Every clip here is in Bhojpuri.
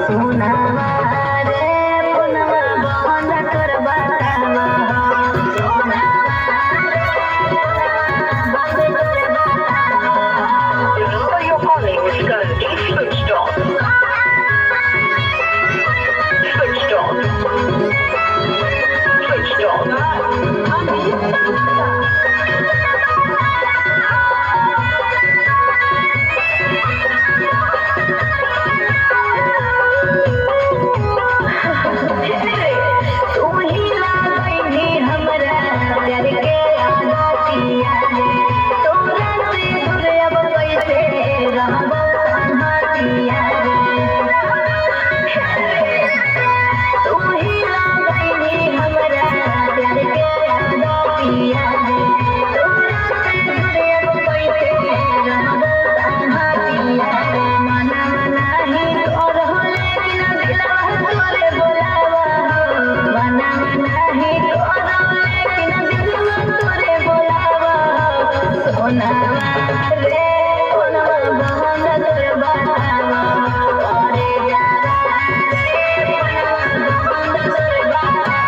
सोनावा रे पुनवा बहन कर बतावा सोनावा रे बंद कर बतावा। The number you're calling is currently switched off. Switched off. Switched off. तू ही लागई हमरा प्यार के आदतिया रे तोरा से दूर अब कैसे रहबो संगतिया रे तू ही लागई हमरा प्यार के आदतिया रे तोरा से दूर अब कैसे रहबो संगतिया रे मना नाही और हो लेकिन दिलवा तोरे बोलावा मना नाही और लेकिन दिलवा तोरे बोलावा सोनावा रे सोनावा बहन कर बतावा करे जावा रे सोनावा बहन कर बतावा।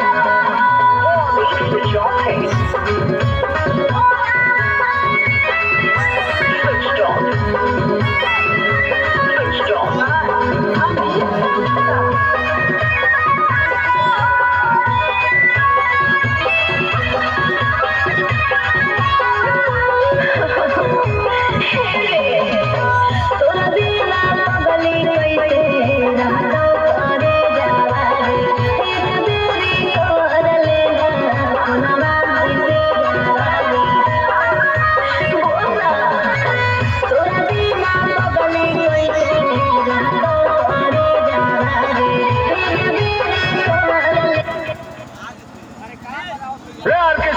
Switch off. Switched off. Switched off. तोरा बिना पगली कैसे रहतो करे जावा रे एक बेरी कर लेना सोनावा कैसे जावा रे बोला तोरा बिना पगली कैसे रहतो करे जावा रे एक बेरी कर रे आर के